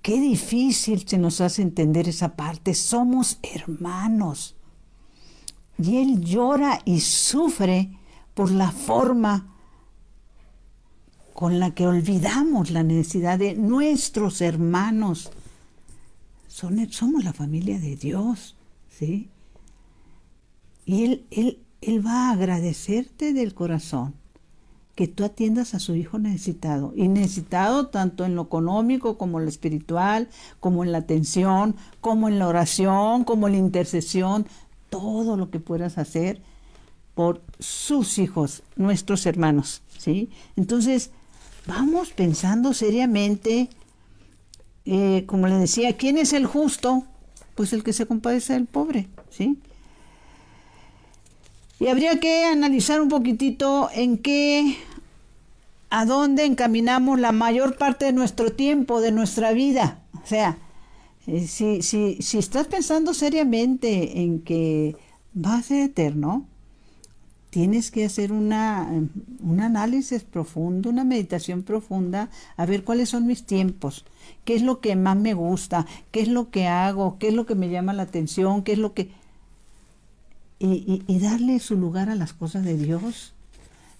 Qué difícil se nos hace entender esa parte. Somos hermanos. Y Él llora y sufre por la forma con la que olvidamos la necesidad de nuestros hermanos. Somos la familia de Dios, ¿sí? Y Él va a agradecerte del corazón que tú atiendas a su hijo necesitado, y necesitado tanto en lo económico como en lo espiritual, como en la atención, como en la oración, como en la intercesión, todo lo que puedas hacer por sus hijos, nuestros hermanos, ¿sí? Entonces, vamos pensando seriamente, como les decía, ¿quién es el justo? Pues el que se compadece del pobre, ¿sí? Y habría que analizar un poquitito a dónde encaminamos la mayor parte de nuestro tiempo, de nuestra vida. O sea, si estás pensando seriamente en que va a ser eterno, tienes que hacer un análisis profundo, una meditación profunda, a ver cuáles son mis tiempos, qué es lo que más me gusta, qué es lo que hago, qué es lo que me llama la atención, qué es lo que... Y darle su lugar a las cosas de Dios.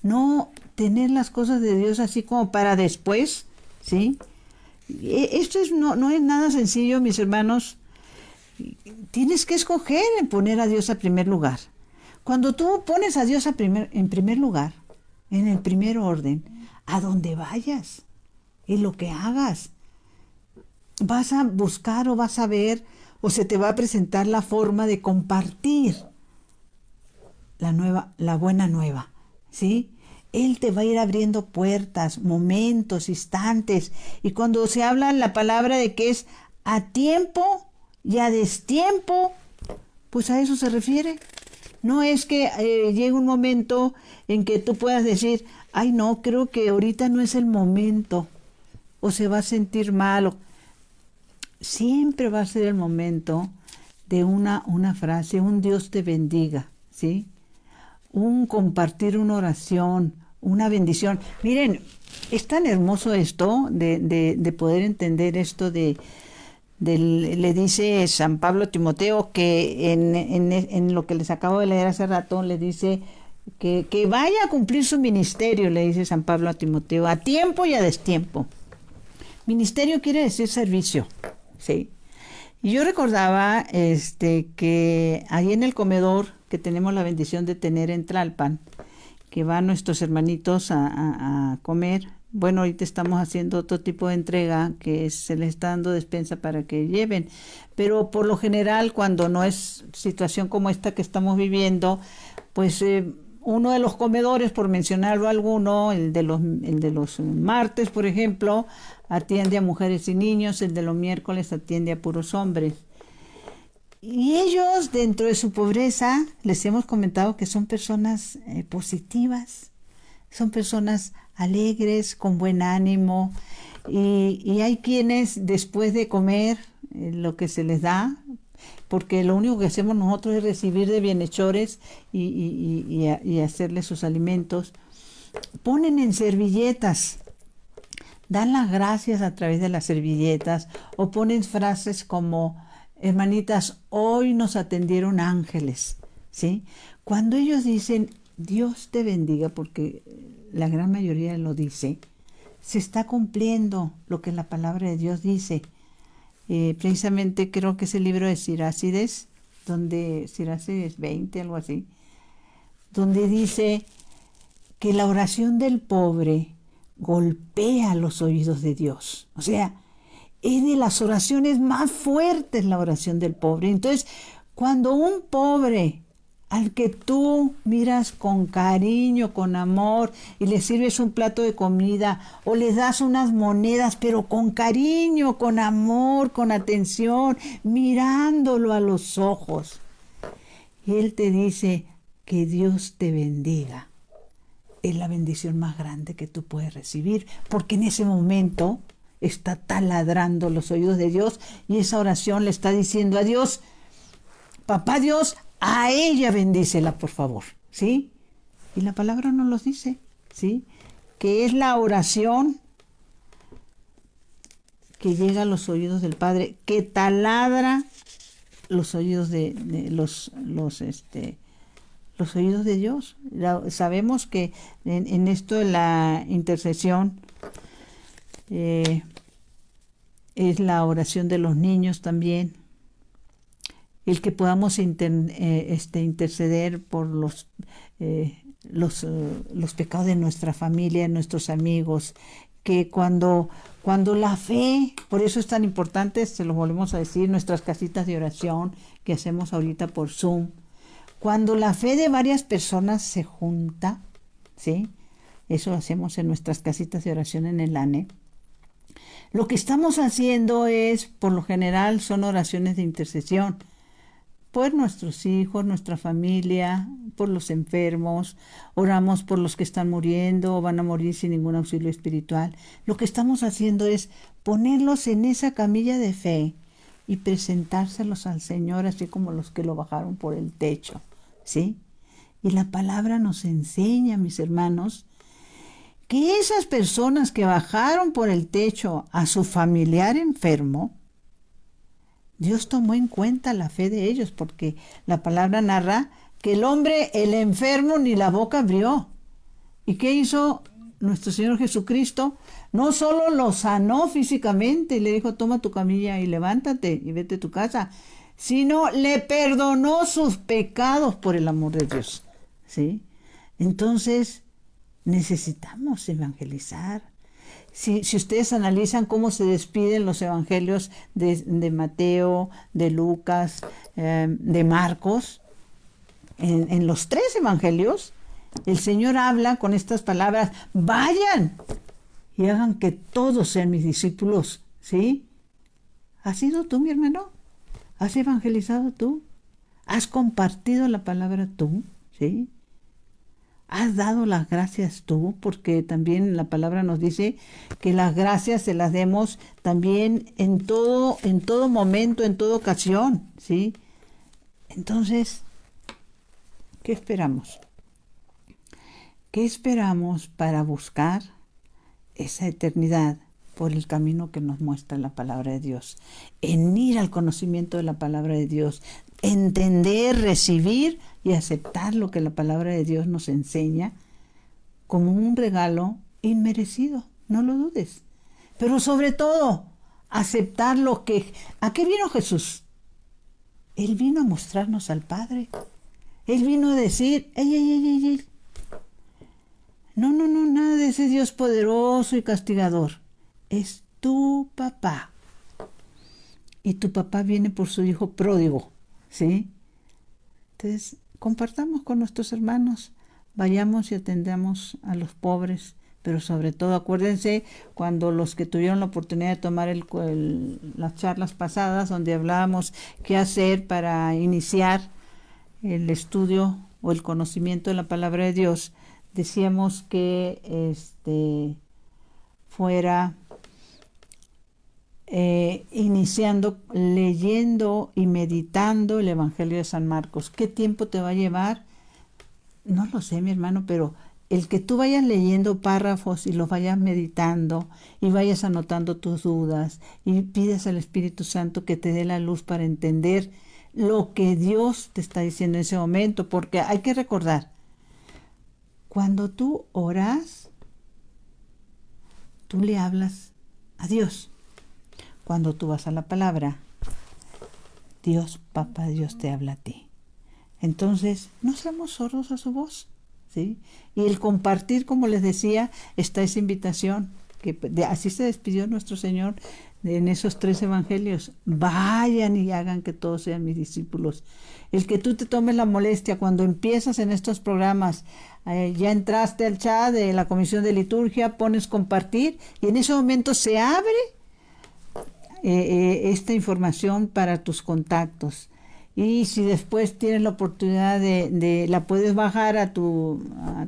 No tener las cosas de Dios así como para después, ¿sí? Esto no es nada sencillo, mis hermanos. Tienes que escoger en poner a Dios a primer lugar. Cuando tú pones a Dios en primer lugar, en el primer orden, a donde vayas y lo que hagas, vas a buscar o vas a ver o se te va a presentar la forma de compartir la buena nueva, ¿sí? Él te va a ir abriendo puertas, momentos, instantes. Y cuando se habla la palabra de que es a tiempo y a destiempo, pues a eso se refiere. No es que llegue un momento en que tú puedas decir, ay no, creo que ahorita no es el momento, o se va a sentir mal. Siempre va a ser el momento de una frase, un Dios te bendiga, ¿sí? Un compartir una oración, una bendición. Miren, es tan hermoso esto de poder entender esto le dice San Pablo a Timoteo que en lo que les acabo de leer hace rato, le dice que vaya a cumplir su ministerio, le dice San Pablo a Timoteo, a tiempo y a destiempo. Ministerio quiere decir servicio, ¿sí? Y yo recordaba que ahí en el comedor que tenemos la bendición de tener en Tlalpan, que van nuestros hermanitos a comer. Bueno, ahorita estamos haciendo otro tipo de entrega que se les está dando despensa para que lleven, pero por lo general cuando no es situación como esta que estamos viviendo, pues uno de los comedores, por mencionarlo alguno, el de los martes, por ejemplo, atiende a mujeres y niños, el de los miércoles atiende a puros hombres. Y ellos, dentro de su pobreza, les hemos comentado que son personas positivas, son personas alegres, con buen ánimo, y hay quienes después de comer lo que se les da, porque lo único que hacemos nosotros es recibir de bienhechores y hacerles sus alimentos, ponen en servilletas, dan las gracias a través de las servilletas, o ponen frases como, hermanitas, hoy nos atendieron ángeles, ¿sí? Cuando ellos dicen, Dios te bendiga, porque la gran mayoría lo dice, se está cumpliendo lo que la palabra de Dios dice. Precisamente creo que es el libro de Sirácides, Sirácides 20, algo así, donde dice que la oración del pobre golpea los oídos de Dios. O sea, es de las oraciones más fuertes la oración del pobre. Entonces, cuando un pobre al que tú miras con cariño, con amor, y le sirves un plato de comida o le das unas monedas, pero con cariño, con amor, con atención, mirándolo a los ojos, y él te dice que Dios te bendiga, es la bendición más grande que tú puedes recibir, porque en ese momento está taladrando los oídos de Dios y esa oración le está diciendo a Dios, papá Dios, a ella bendícela, por favor, ¿sí? Y la palabra nos los dice, ¿sí? Que es la oración que llega a los oídos del Padre, que taladra los oídos los oídos de Dios. Sabemos que en esto de la intercesión es la oración de los niños también, el que podamos interceder por los pecados de nuestra familia, nuestros amigos, que cuando la fe, por eso es tan importante, se lo volvemos a decir, nuestras casitas de oración que hacemos ahorita por Zoom, cuando la fe de varias personas se junta, ¿sí? Eso lo hacemos en nuestras casitas de oración en el ANE. Lo que estamos haciendo es, por lo general, son oraciones de intercesión por nuestros hijos, nuestra familia, por los enfermos, oramos por los que están muriendo o van a morir sin ningún auxilio espiritual. Lo que estamos haciendo es ponerlos en esa camilla de fe y presentárselos al Señor, así como los que lo bajaron por el techo, ¿sí? Y la palabra nos enseña, mis hermanos, que esas personas que bajaron por el techo a su familiar enfermo, Dios tomó en cuenta la fe de ellos, porque la palabra narra que el enfermo, ni la boca abrió. ¿Y qué hizo nuestro Señor Jesucristo? No solo lo sanó físicamente y le dijo, toma tu camilla y levántate y vete a tu casa, sino le perdonó sus pecados por el amor de Dios, ¿sí? Entonces, necesitamos evangelizar. Si ustedes analizan cómo se despiden los evangelios de Mateo, de Lucas, de Marcos, en los 3 evangelios, el Señor habla con estas palabras: vayan y hagan que todos sean mis discípulos, ¿sí? ¿Has sido tú, mi hermano? ¿Has evangelizado tú? ¿Has compartido la palabra tú? ¿Sí? ¿Has dado las gracias tú? Porque también la palabra nos dice que las gracias se las demos también en todo momento, en toda ocasión, ¿sí? Entonces, ¿qué esperamos? ¿Qué esperamos para buscar esa eternidad por el camino que nos muestra la palabra de Dios? En ir al conocimiento de la palabra de Dios, entender, recibir y aceptar lo que la palabra de Dios nos enseña como un regalo inmerecido, no lo dudes. Pero sobre todo, aceptar lo que... ¿A qué vino Jesús? Él vino a mostrarnos al Padre. Él vino a decir: ey. No, nada de ese Dios poderoso y castigador. Es tu papá. Y tu papá viene por su hijo pródigo, ¿sí? Entonces, compartamos con nuestros hermanos, vayamos y atendamos a los pobres, pero sobre todo acuérdense cuando los que tuvieron la oportunidad de tomar las charlas pasadas donde hablábamos qué hacer para iniciar el estudio o el conocimiento de la palabra de Dios, decíamos que fuera iniciando, leyendo y meditando el Evangelio de San Marcos. ¿Qué tiempo te va a llevar? No lo sé, mi hermano, pero el que tú vayas leyendo párrafos y los vayas meditando y vayas anotando tus dudas y pides al Espíritu Santo que te dé la luz para entender lo que Dios te está diciendo en ese momento, porque hay que recordar, cuando tú oras, tú le hablas a Dios. Cuando tú vas a la palabra, Dios, Papá Dios te habla a ti. Entonces, no seamos sordos a su voz, ¿sí? Y el compartir, como les decía, está esa invitación, que así se despidió nuestro Señor en esos 3 evangelios: vayan y hagan que todos sean mis discípulos. El que tú te tomes la molestia cuando empiezas en estos programas, ya entraste al chat de la comisión de liturgia, pones compartir y en ese momento se abre esta información para tus contactos. Y si después tienes la oportunidad la puedes bajar a tu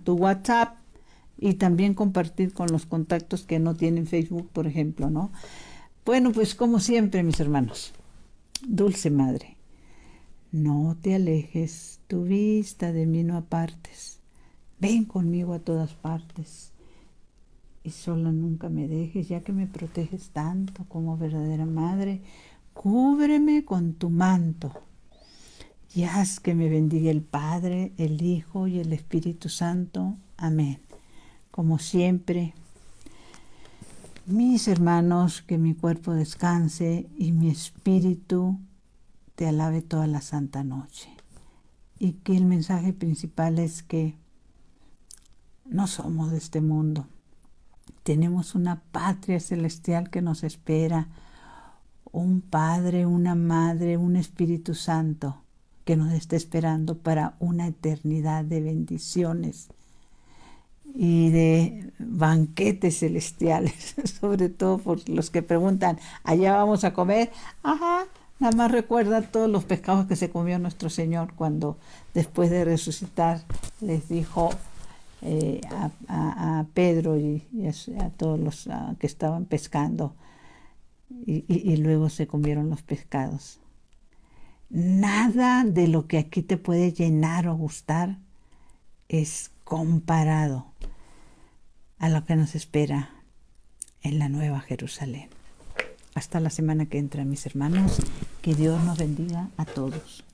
WhatsApp y también compartir con los contactos que no tienen Facebook, por ejemplo, ¿no? Bueno, pues como siempre, mis hermanos, Dulce Madre, no te alejes tu vista de mí, no apartes. Ven conmigo a todas partes y sola nunca me dejes, ya que me proteges tanto como verdadera madre. Cúbreme con tu manto y haz que me bendiga el Padre, el Hijo y el Espíritu Santo. Amén. Como siempre, mis hermanos, que mi cuerpo descanse y mi espíritu te alabe toda la santa noche. Y que el mensaje principal es que no somos de este mundo. Tenemos una patria celestial que nos espera, un Padre, una Madre, un Espíritu Santo que nos está esperando para una eternidad de bendiciones y de banquetes celestiales, sobre todo por los que preguntan, ¿allá vamos a comer? Ajá, nada más recuerda todos los pescados que se comió nuestro Señor cuando después de resucitar les dijo a Pedro y a todos los que estaban pescando y luego se comieron los pescados. Nada de lo que aquí te puede llenar o gustar es comparado a lo que nos espera en la Nueva Jerusalén. Hasta la semana que entra, mis hermanos. Que Dios nos bendiga a todos.